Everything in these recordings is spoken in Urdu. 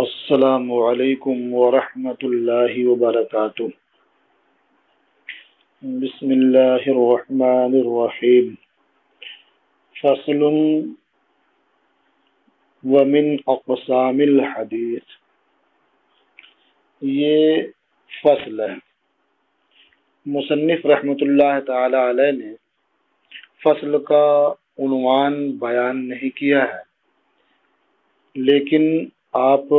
السلام علیکم ورحمۃ اللہ وبرکاتہ۔ بسم اللہ الرحمن الرحیم۔ فصل ومن اقسام الحدیث، یہ فصل ہے۔ مصنف رحمۃ اللہ تعالی علیہ نے فصل کا عنوان بیان نہیں کیا ہے، لیکن آپ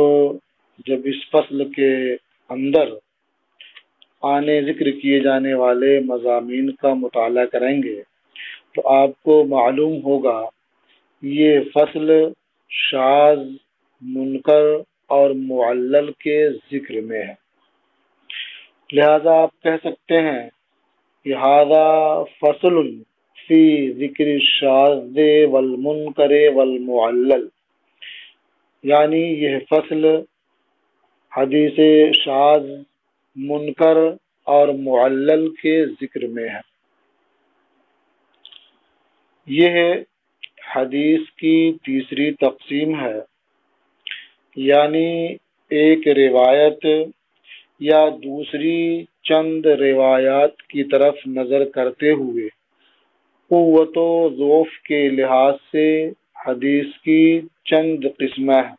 جب اس فصل کے اندر آنے ذکر کیے جانے والے مضامین کا مطالعہ کریں گے تو آپ کو معلوم ہوگا یہ فصل شاذ، منکر اور معلل کے ذکر میں ہے۔ لہذا آپ کہہ سکتے ہیں کہ ھذا فصل فی ذکر الشاذ والمنکر والمعلل، یعنی یہ فصل حدیث شاذ، منکر اور معلل کے ذکر میں ہے۔ یہ حدیث کی تیسری تقسیم ہے، یعنی ایک روایت یا دوسری چند روایات کی طرف نظر کرتے ہوئے قوت و ضعف کے لحاظ سے حدیث کی چند قسمیں ہیں،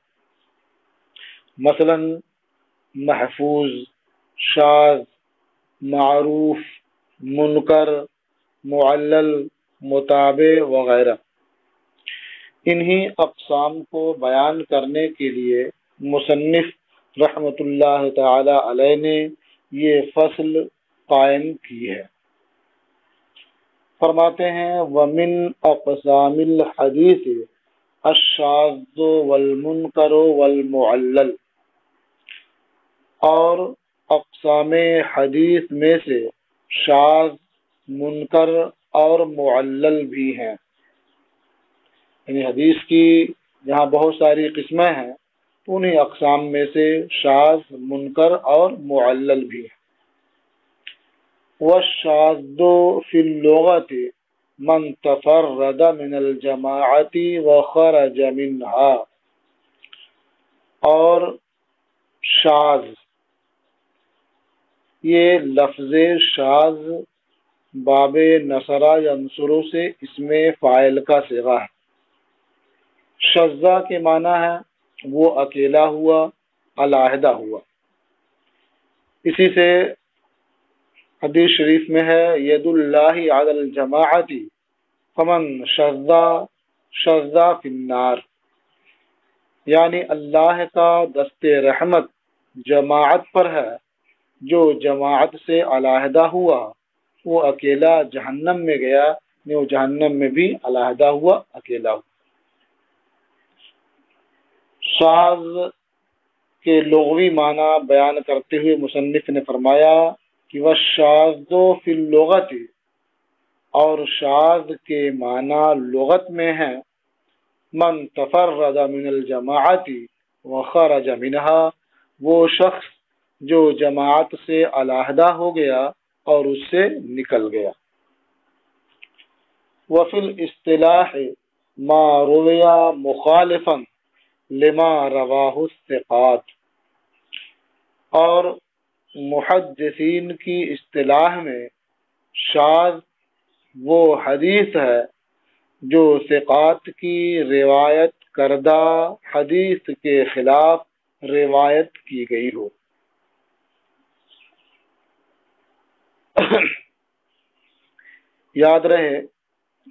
مثلا محفوظ، شاذ، معروف، منکر، معلل، متابع وغیرہ۔ انہی اقسام کو بیان کرنے کے لیے مصنف رحمۃ اللہ تعالی علیہ نے یہ فصل قائم کی ہے۔ فرماتے ہیں وَمِنْ أَقْسَامِ الْحَدِيثِ الشَّاذُ وَالْمُنْكَرُ وَالْمُعَلَّلُ، اور اقسام حدیث میں سے شاذ، منکر اور معلل بھی ہیں۔ یعنی حدیث کی جہاں بہت ساری قسمیں ہیں، انہی اقسام میں سے شاذ، منکر اور معلل بھی ہیں۔ وَالشَّاذُ فِي اللُّغَةِ مَنْ تَفَرَّدَ مِنَ الْجَمَاعَةِ وَخَرَجَ مِنْهَا، اور شاذ، یہ لفظ شاذ باب نصرہ ینصر سے اسم فاعل کا صیغہ ہے۔ شذّ کے معنی ہے وہ اکیلا ہوا، علیحدہ ہوا۔ اسی سے حدیث شریف میں ہے ید اللہ علی الجماعۃ فمن شذ شذ فی النار، یعنی اللہ کا دست رحمت جماعت پر ہے، جو جماعت سے علیحدہ ہوا وہ اکیلا جہنم میں گیا، وہ جہنم میں بھی علیحدہ ہوا، اکیلا ہوا۔ شاذ کے لغوی معنی بیان کرتے ہوئے مصنف نے فرمایا کہ وَالشَّاذُ فِي اللُّغَةِ، اور شاذ کے معنی لغت میں ہے من تفرد من الجماعت وخرج منها، وہ شخص جو جماعت سے علیحدہ ہو گیا اور اس سے نکل گیا۔ وفی الاصطلاح ما روی مخالفا لما رواہ الثقات، اور محدثین کی اصطلاح میں شاذ وہ حدیث ہے جو ثقات کی روایت کردہ حدیث کے خلاف روایت کی گئی ہو۔ یاد رہے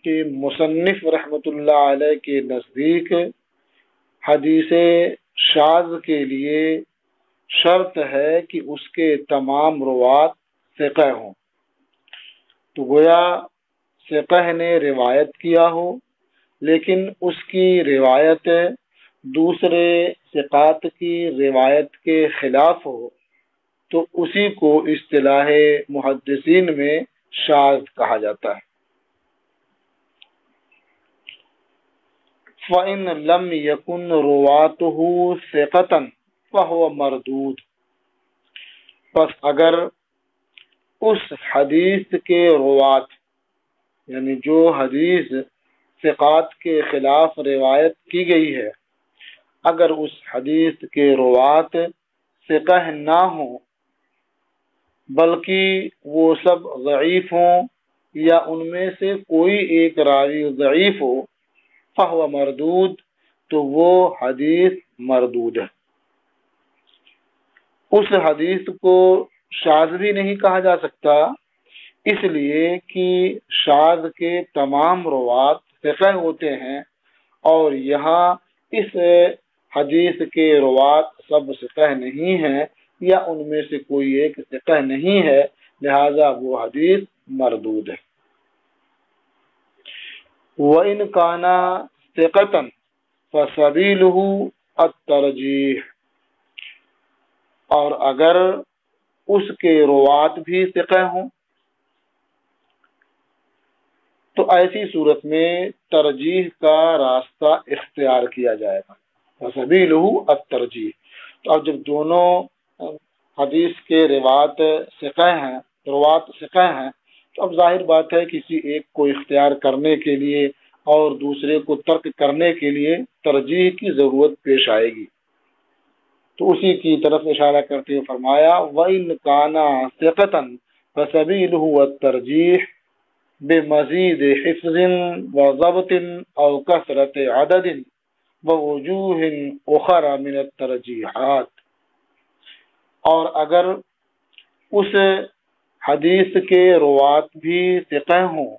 کہ مصنف رحمۃ اللہ علیہ کے نزدیک حدیث شاذ کے لیے شرط ہے کہ اس کے تمام روات ثقہ ہوں۔ تو گویا ثقہ نے روایت کیا ہو، لیکن اس کی روایت دوسرے ثقات کی روایت کے خلاف ہو، تو اسی کو اصطلاح محدثین میں شاذ کہا جاتا ہے۔ فَإِن لَمْ يَكُنْ رُوَاتُهُ ثِقَةً فَهُوَ مَرْدُودٌ، پس اگر اس حدیث کے روات، یعنی جو حدیث ثقات کے خلاف روایت کی گئی ہے، اگر اس حدیث کے روات ثقہ نہ ہوں بلکہ وہ سب ضعیف ہوں یا ان میں سے کوئی ایک راوی ضعیف ہو فہو مردود تو وہ حدیث مردود ہے۔ اس حدیث کو شاذ بھی نہیں کہا جا سکتا، اس لیے کہ شاذ کے تمام روات ثقہ ہوتے ہیں اور یہاں اس حدیث کے روات سب ثقہ نہیں ہیں یا ان میں سے کوئی ایک ثقہ نہیں ہے، لہذا وہ حدیث مردود ہے۔ وَإِنْ كَانَ ثِقَةً فَسَبِيلُهُ التَّرْجِيحُ، اور اگر اس کے روات بھی ثقہ ہوں تو ایسی صورت میں ترجیح کا راستہ اختیار کیا جائے گا۔ فَسَبِيلُهُ التَّرْجِيحُ، تو اب جب دونوں حدیث کے روات ثقہ ہیں تو اب ظاہر بات ہے کسی ایک کو اختیار کرنے کے لیے اور دوسرے کو ترک کرنے کے لیے ترجیح کی ضرورت پیش آئے گی، تو اسی کی طرف اشارہ کرتے ہوئے فرمایا وَإِنْ كَانَ ثِقَةً فَسَبِيلُهُ التَّرْجِيحُ بِمَزِيدِ حِفْظٍ وَضَبْطٍ أَوْ كَثْرَةِ عَدَدٍ وَوُجُوهٍ أُخَرَ مِنَ التَّرْجِيحَاتِ، اور اگر اس حدیث کے روات بھی ثقہ ہوں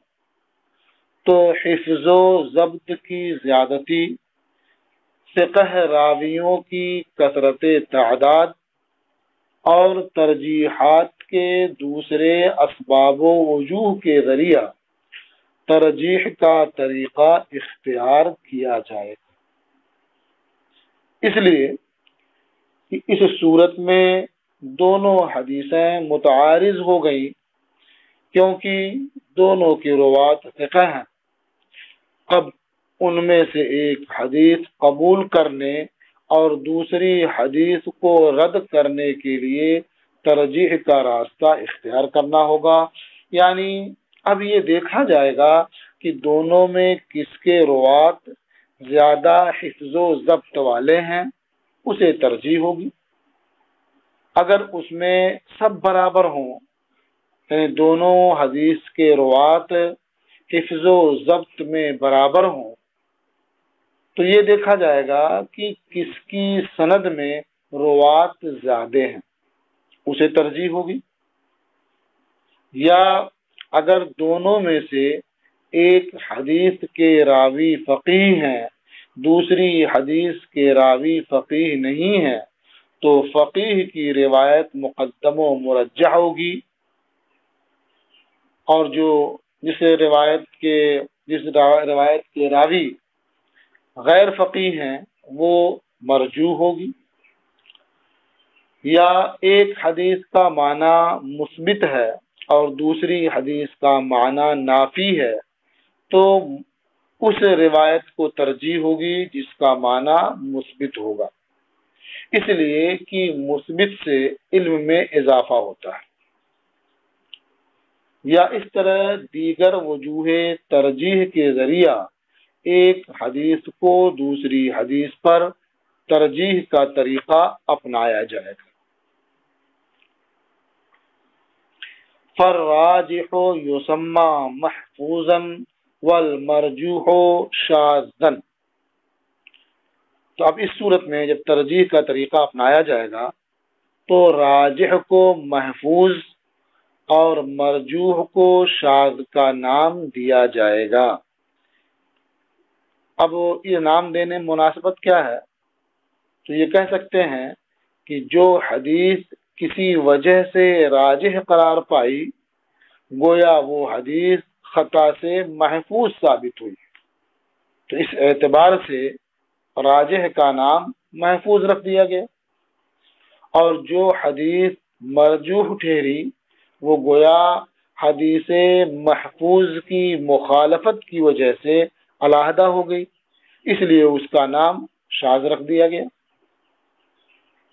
تو حفظ و ضبط کی زیادتی، ثقہ راویوں کی کثرت تعداد اور ترجیحات کے دوسرے اسباب و وجوہ کے ذریعہ ترجیح کا طریقہ اختیار کیا جائے، اس لیے کہ اس صورت میں دونوں حدیثیں متعارض ہو گئیں کیونکہ دونوں کی روات ثقہ ہیں۔ اب ان میں سے ایک حدیث قبول کرنے اور دوسری حدیث کو رد کرنے کے لیے ترجیح کا راستہ اختیار کرنا ہوگا، یعنی اب یہ دیکھا جائے گا کہ دونوں میں کس کے روات زیادہ حفظ و ضبط والے ہیں، اسے ترجیح ہوگی۔ اگر اس میں سب برابر ہوں، یعنی دونوں حدیث کے روات حفظ و ضبط میں برابر ہوں، تو یہ دیکھا جائے گا کہ کس کی سند میں روات زیادہ ہیں، اسے ترجیح ہوگی۔ یا اگر دونوں میں سے ایک حدیث کے راوی فقیہ ہیں، دوسری حدیث کے راوی فقیہ نہیں ہیں، تو فقیہ کی روایت مقدم و مرجح ہوگی، اور جس روایت کے راوی غیر فقیہ ہیں وہ مرجوح ہوگی۔ یا ایک حدیث کا معنی مثبت ہے اور دوسری حدیث کا معنی نافی ہے، تو اس روایت کو ترجیح ہوگی جس کا معنی مثبت ہوگا، اس لیے کہ مثبت سے علم میں اضافہ ہوتا ہے۔ یا اس طرح دیگر وجوہ ترجیح کے ذریعہ ایک حدیث کو دوسری حدیث پر ترجیح کا طریقہ اپنایا جائے گا۔ فالراجح یسمى محفوظا والمرجوح شاذا، تو اب اس صورت میں جب ترجیح کا طریقہ اپنایا جائے گا تو راجح کو محفوظ اور مرجوح کو شاذ کا نام دیا جائے گا۔ اب یہ نام دینے میں مناسبت کیا ہے؟ تو یہ کہہ سکتے ہیں کہ جو حدیث کسی وجہ سے راجح قرار پائی گویا وہ حدیث خطا سے محفوظ ثابت ہوئی، تو اس اعتبار سے راجح کا نام محفوظ رکھ دیا گیا، اور جو حدیث مرجوح ٹھہری وہ گویا حدیث محفوظ کی مخالفت کی وجہ سے علیحدہ ہو گئی، اس لیے اس کا نام شاذ رکھ دیا گیا۔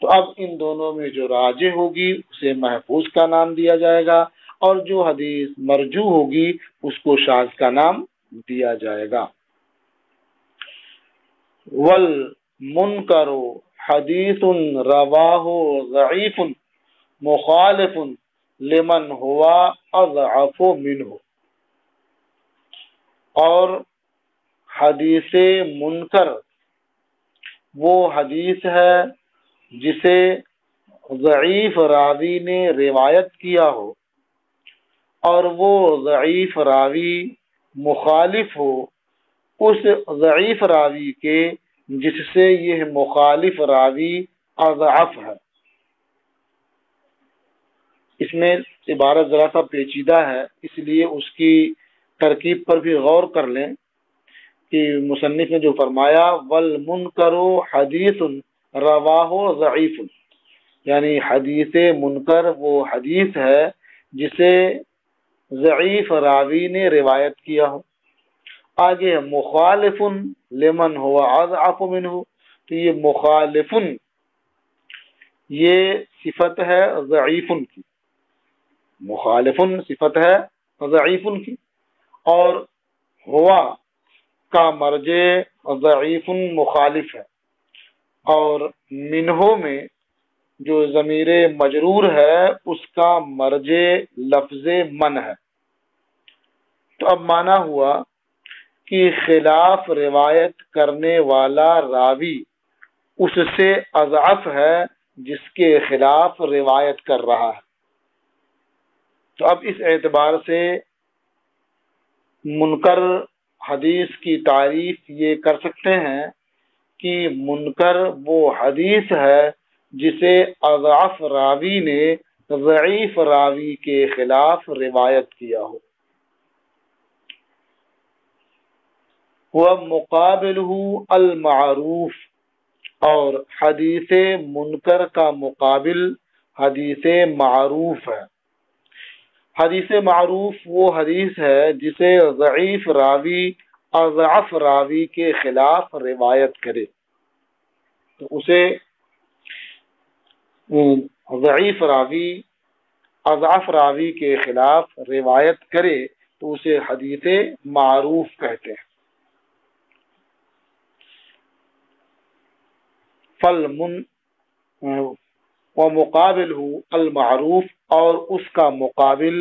تو اب ان دونوں میں جو راجح ہوگی اسے محفوظ کا نام دیا جائے گا، اور جو حدیث مرجوح ہوگی اس کو شاذ کا نام دیا جائے گا۔ منکر حدیث رواہ ضعیف مخالف لمن ہوا اضعف منہ. اور حدیث منکر وہ حدیث ہے جسے ضعیف راوی نے روایت کیا ہو اور وہ ضعیف راوی مخالف ہو اس ضعیف راوی کے جس سے یہ مخالف راوی اضعف ہے. اس میں عبارت ذرا سا پیچیدہ ہے، اس لیے اس کی ترکیب پر بھی غور کر لیں کہ مصنف نے جو فرمایا والمنکر حدیث رواہ ضعیف، یعنی حدیث منکر وہ حدیث ہے جسے ضعیف راوی نے روایت کیا ہو. آگے مخالف لمن ہوا اضعف منہ، تو یہ مخالف یہ صفت ہے ضعیف کی، مخالف صفت ہے ضعیف کی، اور ہوا کا مرجع ضعیف مخالف ہے، اور منہ میں جو ضمیر مجرور ہے اس کا مرجع لفظ من ہے. تو اب مانا ہوا کہ خلاف روایت کرنے والا راوی اس سے اضعف ہے جس کے خلاف روایت کر رہا ہے. تو اب اس اعتبار سے منکر حدیث کی تعریف یہ کر سکتے ہیں کہ منکر وہ حدیث ہے جسے اضعف راوی نے ضعیف راوی کے خلاف روایت کیا ہو. وَمُقَابِلُهُ المعروف، اور حدیث منکر کا مقابل حدیث معروف ہے. حدیث معروف وہ حدیث ہے جسے ضعیف راوی اضعف راوی کے خلاف روایت کرے، تو اسے ضعیف راوی اضعف راوی کے خلاف روایت کرے تو اسے حدیث معروف کہتے ہیں. ومقابلہ المعروف، اور اس کا مقابل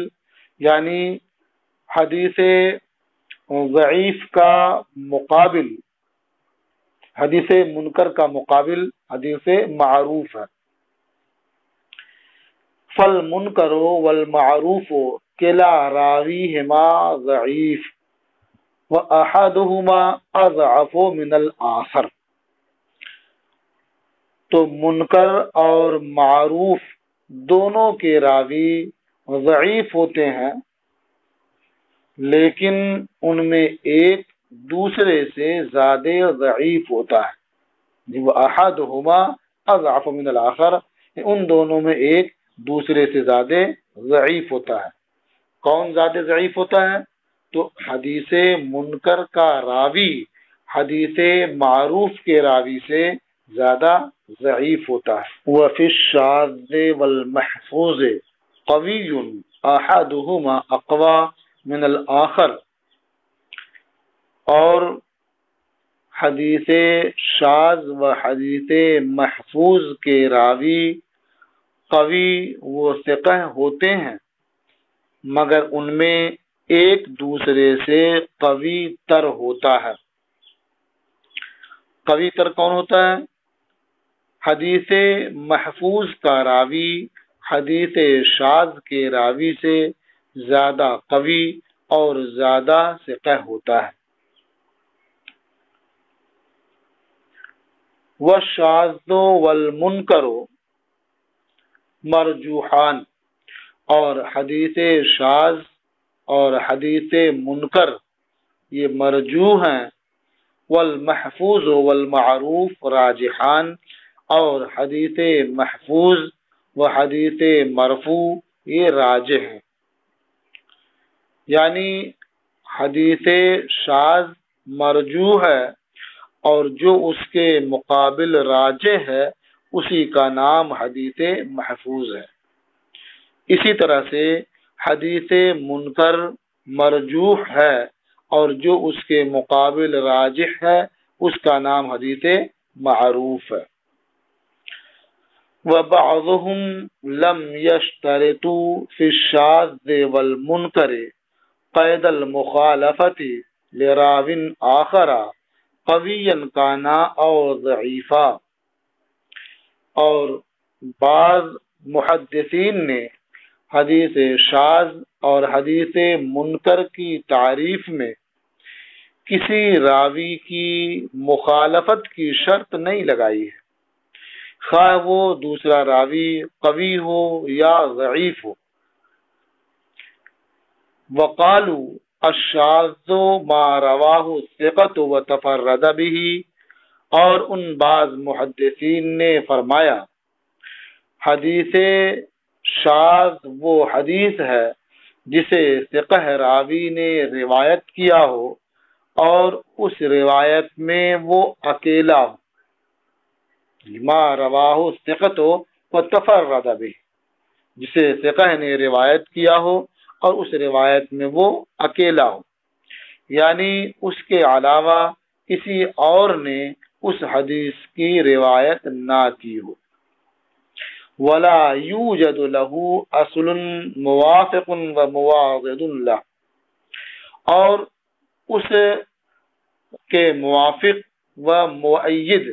یعنی حدیث ضعیف کا مقابل، حدیث منکر کا مقابل حدیث معروف ہے. فالمنکر والمعروف کلا راویہما ضعیف واحدہما اضعف من الآخر. تو منکر اور معروف دونوں کے راوی ضعیف ہوتے ہیں، لیکن ان میں ایک دوسرے سے زیادہ ضعیف ہوتا ہے. وہ احدہما اضعف من الآخر، ان دونوں میں ایک دوسرے سے زیادہ ضعیف ہوتا ہے. کون زیادہ ضعیف ہوتا ہے؟ تو حدیث منکر کا راوی حدیث معروف کے راوی سے زیادہ ضعیف ہوتا ہے. وفی الشاذ والمحفوظ قوی احدہما اقوی من الآخر، اور حدیث شاذ و حدیث محفوظ کے راوی قوی و ثقہ ہوتے ہیں، مگر ان میں ایک دوسرے سے قوی تر ہوتا ہے. قوی تر کون ہوتا ہے؟ حدیث محفوظ کا راوی حدیث شاذ کے راوی سے زیادہ قوی اور زیادہ ثقہ ہوتا ہے. والشاذ والمنکر مرجوحان، اور حدیث شاذ اور حدیث منکر یہ مرجوح ہیں. والمحفوظ والمعروف راجحان، اور حدیث محفوظ و حدیث مرفوع یہ راجح ہیں. یعنی حدیث شاذ مرجوح ہے اور جو اس کے مقابل راجح ہے اسی کا نام حدیث محفوظ ہے. اسی طرح سے حدیث منکر مرجوح ہے اور جو اس کے مقابل راجح ہے اس کا نام حدیث معروف ہے۔ وبعضهم لم يشترطوا في الشاذ والمنکر قید المخالفت لراو آخر قویا کانا او ضعیفا، اور بعض محدثین نے حدیث شاذ اور حدیث منکر کی تعریف میں کسی راوی کی مخالفت کی شرط نہیں لگائی ہے، خواہ وہ دوسرا راوی قوی ہو یا ضعیف ہو۔ وقالوا الشاذ ما رواہ الثقۃ وتفرد به، اور ان بعض محدثین نے فرمایا حدیث شاذ وہ حدیث ہے جسے ثقہ راوی نے روایت کیا ہو اور اس روایت میں وہ اکیلا ہو، ما رواہ الثقۃ وتفرد به، جسے ثقہ نے روایت کیا ہو اور اس روایت میں وہ اکیلا ہو، یعنی اس کے علاوہ کسی اور نے اس حدیث کی روایت نہ کی ہو۔ ولا یوجد له اصل موافق و مواضد له، اور اس کے موافق و مؤید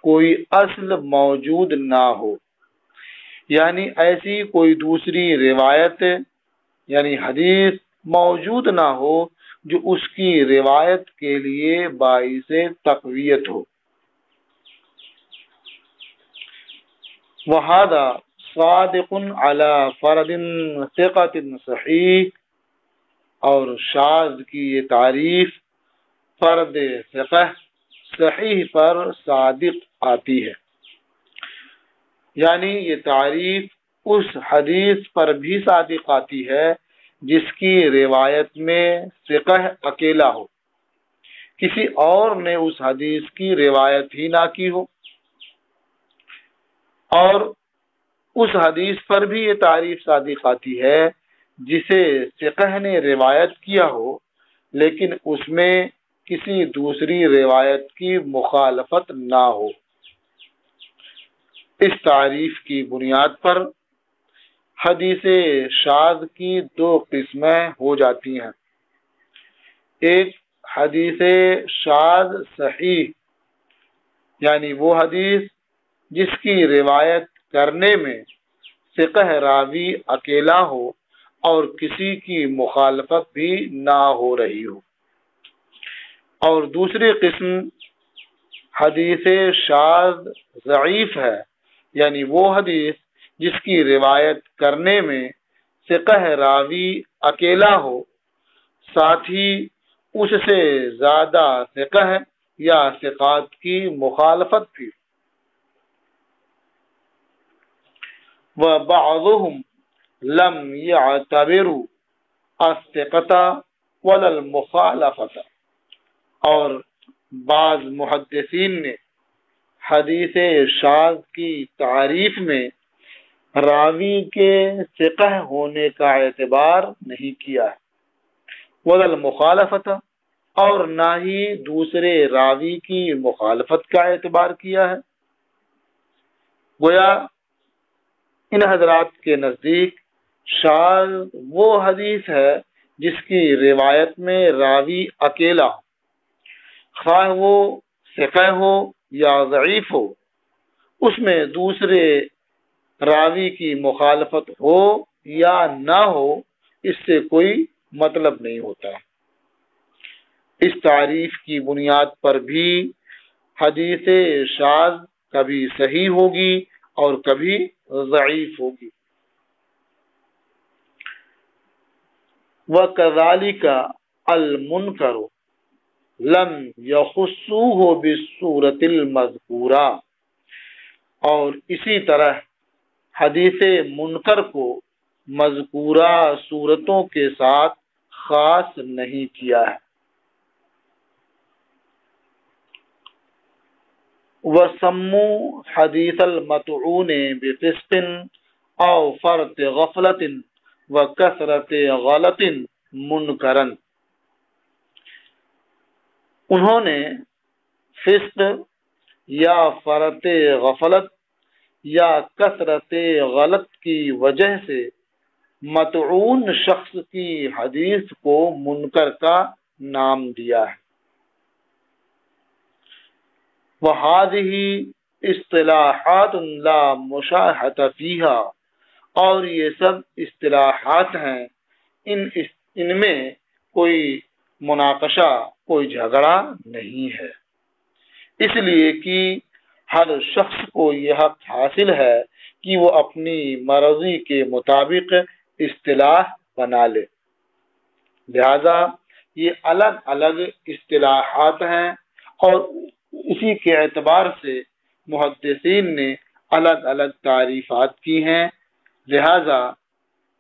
کوئی اصل موجود نہ ہو، یعنی ایسی کوئی دوسری روایت یعنی حدیث موجود نہ ہو جو اس کی روایت کے لیے باعث تقویت ہو۔ وَهَذَا صَادِقٌ عَلَى فَرْدٍ ثِقَةٍ صحیح، اور شاذ کی یہ تعریف فرد ثقہ صحیح پر صادق آتی ہے، یعنی یہ تعریف اس حدیث پر بھی صادق آتی ہے جس کی روایت میں ثقہ اکیلا ہو، کسی اور نے اس حدیث کی روایت ہی نہ کی ہو، اور اس حدیث پر بھی یہ تعریف صادق آتی ہے جسے ثقہ نے روایت کیا ہو لیکن اس میں کسی دوسری روایت کی مخالفت نہ ہو۔ اس تعریف کی بنیاد پر حدیث شاذ کی دو قسمیں ہو جاتی ہیں، ایک حدیث شاذ صحیح، یعنی وہ حدیث جس کی روایت کرنے میں ثقہ راوی اکیلا ہو اور کسی کی مخالفت بھی نہ ہو رہی ہو، اور دوسری قسم حدیث شاذ ضعیف ہے، یعنی وہ حدیث جس کی روایت کرنے میں ثقہ راوی اکیلا ہو، ساتھ ہی اس سے زیادہ ثقہ یا ثقات کی مخالفت بھی۔ وَبَعْضُهُمْ لَمْ يَعْتَبِرُوا الثِّقَةَ وَلَا الْمُخَالَفَةَ، اور بعض محدثین نے حدیث شاذ کی تعریف میں راوی کے ثقہ ہونے کا اعتبار نہیں کیا ہے، وَلَا الْمُخَالَفَةَ، اور نہ ہی دوسرے راوی کی مخالفت کا اعتبار کیا ہے۔ گویا ان حضرات کے نزدیک شاذ وہ حدیث ہے جس کی روایت میں راوی اکیلا ہو، خواہ وہ ثقہ ہو یا ضعیف ہو، اس میں دوسرے راوی کی مخالفت ہو یا نہ ہو، اس سے کوئی مطلب نہیں ہوتا۔ اس تعریف کی بنیاد پر بھی حدیث شاذ کبھی صحیح ہوگی اور کبھی ضعیف ہوگی۔ وَكَذَلِكَ الْمُنْكَرُ لَمْ يَخُصُّوهُ بِالصُّورَةِ الْمَذْكُورَةِ، اور اسی طرح حدیث منکر کو مذکورہ صورتوں کے ساتھ خاص نہیں کیا ہے۔ وَسَمُّوا حَدِيثَ الْمَطْعُونِ بِفِسْقٍ أَوْ فَرْطِ غَفْلَةٍ وَكَثْرَةِ غَلَطٍ مُنْكَرًا، انہوں نے فسق یا فرط غفلت یا کثرت غلط کی وجہ سے مطعون شخص کی حدیث کو منکر کا نام دیا ہے۔ وَهَذِهِ اصطلاحات لا مشاحة فیہا، اور یہ سب اصطلاحات ہیں، ان میں کوئی مناقشہ، کوئی جھگڑا نہیں ہے، اس لیے کہ ہر شخص کو یہ حق حاصل ہے کہ وہ اپنی مرضی کے مطابق اصطلاح بنا لے۔ لہذا یہ الگ الگ اصطلاحات ہیں اور اسی کے اعتبار سے محدثین نے الگ الگ تعریفات کی ہیں، لہذا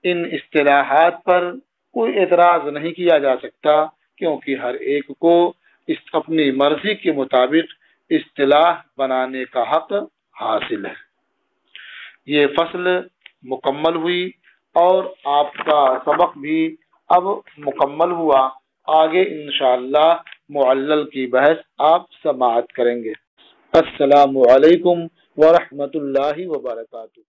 ان اصطلاحات پر کوئی اعتراض نہیں کیا جا سکتا، کیونکہ ہر ایک کو اپنی مرضی کے مطابق اصطلاح بنانے کا حق حاصل ہے۔ یہ فصل مکمل ہوئی اور آپ کا سبق بھی اب مکمل ہوا۔ آگے انشاءاللہ معلل کی بحث آپ سماعت کریں گے۔ السلام علیکم ورحمۃ اللہ وبرکاتہ۔